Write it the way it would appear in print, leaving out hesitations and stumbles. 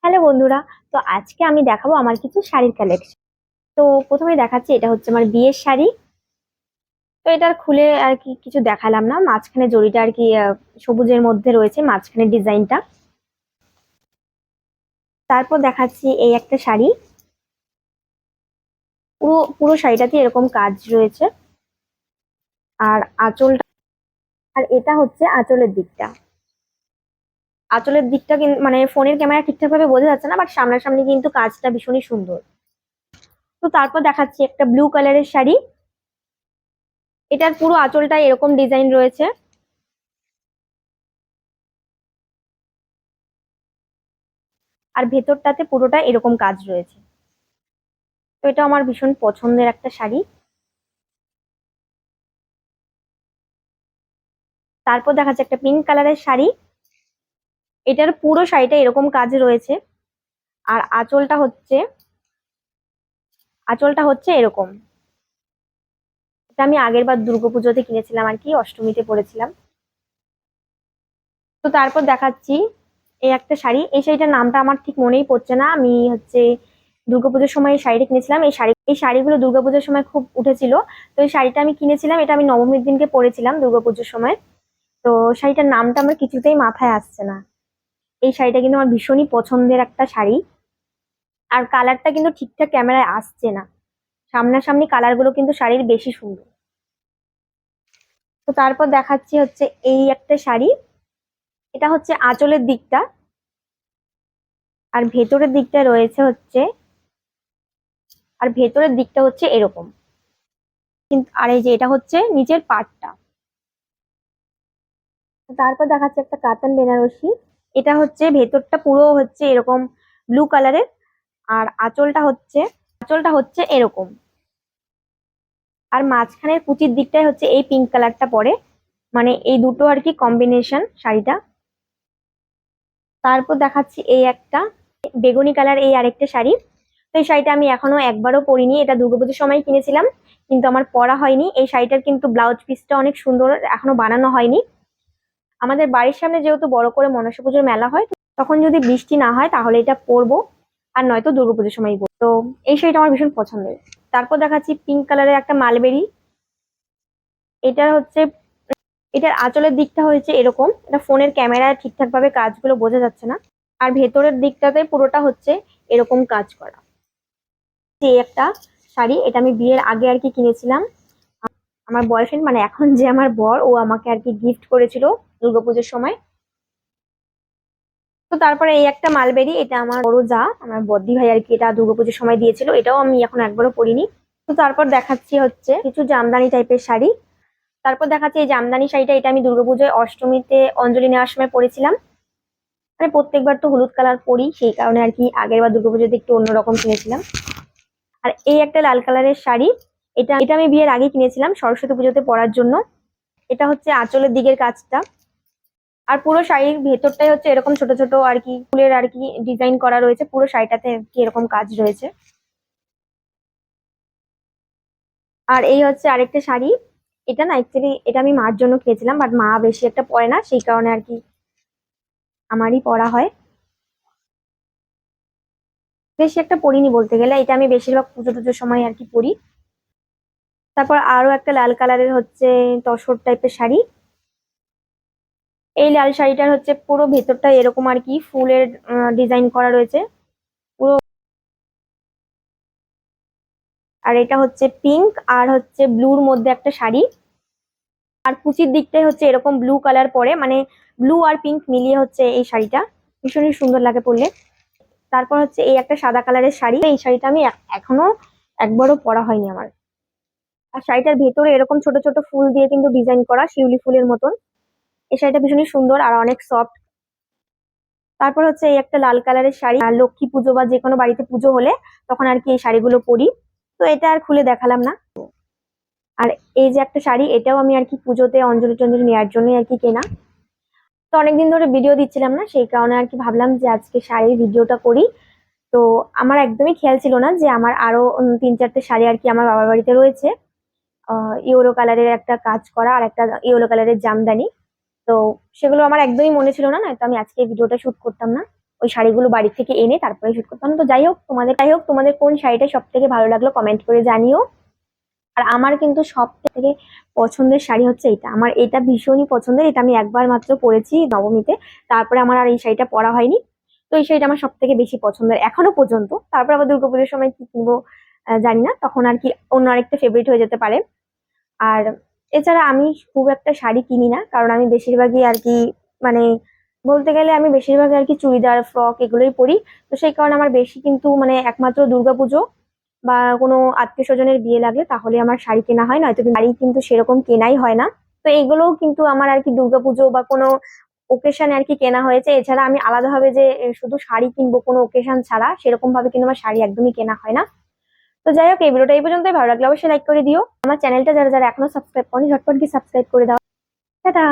Hello বন্ধুরা। তো আজকে আমি দেখাবো আমার কিছু শাড়ির কালেকশন। তো প্রথমে দেখাচ্ছি, এটা হচ্ছে আমার বিয়ের শাড়ি। তো এটা খুলে আর কি কিছু দেখালাম না, মাঝখানে জড়িটা আর কি সবুজের মধ্যে রয়েছে, মাঝখানে ডিজাইনটা। তারপর দেখাচ্ছি এই একটা শাড়ি, পুরো পুরো শাড়িটাতে এরকম কাজ রয়েছে। আর আঁচলটা, আর এটা হচ্ছে আঁচলের দিকটা মানে ফোনের ক্যামেরা ঠিকঠাক ভাবে বোঝা যাচ্ছে না, বাট সামনাসামনি কিন্তু কাজটা ভীষণই সুন্দর। তো তারপর দেখাচ্ছি একটা ব্লু কালারের শাড়ি। এটার পুরো আঁচলটা এরকম ডিজাইন রয়েছে, আর ভেতরটাতে পুরোটা এরকম কাজ রয়েছে। তো এটা আমার ভীষণ পছন্দের একটা শাড়ি। তারপর দেখা যাচ্ছে একটা পিঙ্ক কালারের শাড়ি। এটার পুরো শাড়িটা এরকম কাজ রয়েছে, আর আঁচলটা হচ্ছে এরকম। এটা আমি আগের বার দুর্গাপুজোতে কিনেছিলাম আর কি, অষ্টমীতে পরেছিলাম। তো তারপর দেখাচ্ছি এই একটা শাড়ি। এই শাড়িটার নামটা আমার ঠিক মনেই পড়ছে না। আমি হচ্ছে দুর্গাপুজোর সময় এই শাড়িটা কিনেছিলাম। এই শাড়িগুলো দুর্গাপুজোর সময় খুব উঠেছিল। তো এই শাড়িটা আমি কিনেছিলাম, এটা আমি নবমীর দিনকে পরেছিলাম দুর্গাপুজোর সময়। তো শাড়িটার নামটা আমার কিছুতেই মাথায় আসছে না। এই শাড়িটা কিন্তু আমার ভীষণই পছন্দের একটা শাড়ি। আর কালারটা কিন্তু ঠিকঠাক ক্যামেরায় আসছে না, সামনাসামনি কালার গুলো কিন্তু শাড়ির বেশি সুন্দর। তো তারপর দেখাচ্ছি হচ্ছে এই একটা শাড়ি। এটা হচ্ছে আঁচলের দিকটা, আর ভেতরের দিকটা রয়েছে হচ্ছে, আর ভেতরের দিকটা হচ্ছে এরকম। কিন্তু আর এই যে এটা হচ্ছে নিচের পার্টটা। তারপর দেখাচ্ছে একটা কাতান বেনারসি। এটা হচ্ছে ভেতরটা পুরো হচ্ছে এরকম ব্লু কালারের, আর আঁচলটা হচ্ছে এরকম। আর মাঝখানের কুচির দিকটাই হচ্ছে এই পিঙ্ক কালারটা পরে, মানে এই দুটো আর কি কম্বিনেশন শাড়িটা। তারপর দেখাচ্ছি এই একটা বেগুনি কালার, এই আরেকটা শাড়ি। তো এই শাড়িটা আমি এখনো একবারও পরিনি, এটা দুর্গাপুজোর সময় কিনেছিলাম, কিন্তু আমার পরা হয়নি। এই শাড়িটার কিন্তু ব্লাউজ পিসটা অনেক সুন্দর, এখনো বানানো হয়নি। আমাদের বাড়ির সামনে যেহেতু বড় করে মনসা পুজোর মেলা হয়, তখন যদি বৃষ্টি না হয় তাহলে এটা পরবো, আর নয়তো দুর্গাপুজোর সময় পরবো। তো এই শাড়িটা আমার ভীষণ পছন্দের। তারপর দেখাচ্ছি পিঙ্ক কালারের একটা মালবেরি। এটা হচ্ছে, এটার আঁচলের দিকটা হয়েছে এরকম। এটা ফোনের ক্যামেরায় ঠিকঠাক ভাবে কাজগুলো বোঝা যাচ্ছে না। আর ভেতরের দিকটাতে পুরোটা হচ্ছে এরকম কাজ করা। যে একটা শাড়ি, এটা আমি বিয়ের আগে আর কি কিনেছিলাম। আমার বয়ফ্রেন্ড, মানে এখন যে আমার বর, ও আমাকে আর কি গিফট করেছিল দুর্গাপুজোর সময়। তো তারপরে এই একটা মালবেরি, এটা আমার বড় যা, আমার বদ্দি ভাই আর কি এটা দুর্গাপুজোর সময় দিয়েছিল, এটাও আমি এখন একবারও পরিনি। তো তারপর দেখাচ্ছি হচ্ছে কিছু জামদানি টাইপের শাড়ি। তারপর দেখাচ্ছি এই জামদানি শাড়িটা, এটা আমি দুর্গাপুজোয় অষ্টমীতে অঞ্জলি নেওয়ার সময় পরেছিলাম। মানে প্রত্যেকবার তো হলুদ কালার পরি, সেই কারণে আর কি আগের বার দুর্গাপুজোতে একটু অন্যরকম কিনেছিলাম। আর এই একটা লাল কালারের শাড়ি, এটা এটা আমি বিয়ের আগে কিনেছিলাম সরস্বতী পুজোতে পরার জন্য। এটা হচ্ছে আঁচলের দিকের কাজটা। আর পুরো শাড়ির ভেতরটাই হচ্ছে এরকম ছোট ছোট আর কি ফুলের আর কি ডিজাইন করা রয়েছে, পুরো শাড়িটাতে আর কি এরকম কাজ রয়েছে। আর এই হচ্ছে আরেকটা শাড়ি। এটা না অ্যাকচুয়ালি এটা আমি মার জন্য কিনেছিলাম, বাট মা বেশি একটা পরে না, সেই কারণে আর কি আমারই পরা হয়। বেশি একটা পরিনি বলতে গেলে, এটা আমি বেশিরভাগ পুজো টুজোর সময় আর কি পরি। তারপর আরো একটা লাল কালারের হচ্ছে তসর টাইপের শাড়ি। এই লাল শাড়িটার হচ্ছে পুরো ভেতরটা এরকম আর কি ফুলের ডিজাইন করা রয়েছে পুরো। আর এটা হচ্ছে পিঙ্ক আর হচ্ছে ব্লুর মধ্যে একটা শাড়ি। আর কুচির দিকটাই হচ্ছে এরকম ব্লু কালার পরে, মানে ব্লু আর পিঙ্ক মিলিয়ে হচ্ছে এই শাড়িটা, ভীষণই সুন্দর লাগে পরলে। তারপর হচ্ছে এই একটা সাদা কালারের শাড়ি। এই শাড়িটা আমি এখনো একবারও পরা হয়নি আমার। আর শাড়িটার ভেতরে এরকম ছোট ছোট ফুল দিয়ে কিন্তু ডিজাইন করা, শিউলি ফুলের মতন। এই শাড়িটা ভীষণই সুন্দর আর অনেক সফট। তারপর হচ্ছে এই একটা লাল কালারের শাড়ি, আর লক্ষ্মী পুজো বা যে কোনো বাড়িতে পুজো হলে তখন আর কি এই শাড়িগুলো পরি। তো এটা আর খুলে দেখালাম না। আর এই যে একটা শাড়ি, এটাও আমি আর কি পুজোতে অঞ্জলি টঞ্জলি নেওয়ার জন্য আর কি কেনা। তো অনেকদিন ধরে ভিডিও দিচ্ছিলাম না, সেই কারণে আর কি ভাবলাম যে আজকে শাড়ির ভিডিওটা করি। তো আমার একদমই খেয়াল ছিল না যে আমার আরো 3-4টে শাড়ি আর কি আমার বাবার বাড়িতে রয়েছে। ইয়েলো কালারের একটা কাজ করা, আর একটা ইয়েলো কালারের জামদানি। তো সেগুলো আমার একদমই মনে ছিল না, নয়তো আমি আজকে এই ভিডিওটা শুট করতাম না। ওই শাড়িগুলো বাড়ি থেকে এনে তারপরে শুট করতাম। তো যাই হোক তোমাদের কোন শাড়িটা সব থেকে ভালো লাগলো কমেন্ট করে জানিও। আর আমার কিন্তু সব থেকে পছন্দের শাড়ি হচ্ছে এটা, আমার এটা ভীষণই পছন্দের। এটা আমি একবার মাত্র পরেছি নবমীতে, তারপরে আমার আর এই শাড়িটা পরা হয়নি। তো এই শাড়িটা আমার সব থেকে বেশি পছন্দের এখনো পর্যন্ত। তারপর আবার দুর্গাপুজোর সময় কি কিনবো জানি না, তখন আর কি অন্য আরেকটা ফেভারিট হয়ে যেতে পারে। আর এছাড়া আমি খুব একটা শাড়ি কিনি না, কারণ আমি বেশিরভাগই আর কি মানে বলতে গেলে আমি বেশিরভাগ আর কি চুড়িদার ফ্রক এগুলোই পরি। তো সেই কারণে আমার বেশি কিন্তু মানে একমাত্র দুর্গাপুজো বা কোনো আত্মীয় স্বজনের বিয়ে লাগলে তাহলে আমার শাড়ি কেনা হয়, নয়তো কিন্তু শাড়ি কিন্তু সেরকম কেনাই হয় না। তো এইগুলোও কিন্তু আমার আর কি দুর্গাপুজো বা কোনো ওকেশনে আর কি কেনা হয়েছে। এছাড়া আমি আলাদাভাবে যে শুধু শাড়ি কিনবো কোনো ওকেশন ছাড়া, সেরকম ভাবে কিন্তু আমার শাড়ি একদমই কেনা হয় না। তো যাই হোক, এই ভিডিওটা এই পর্যন্তই। ভালো লাগলে অবশ্যই লাইক করে দিও। আমার চ্যানেলটা যারা যারা এখনো সাবস্ক্রাইব করনি ঝটপট গিয়ে সাবস্ক্রাইব করে দাও। টাটা।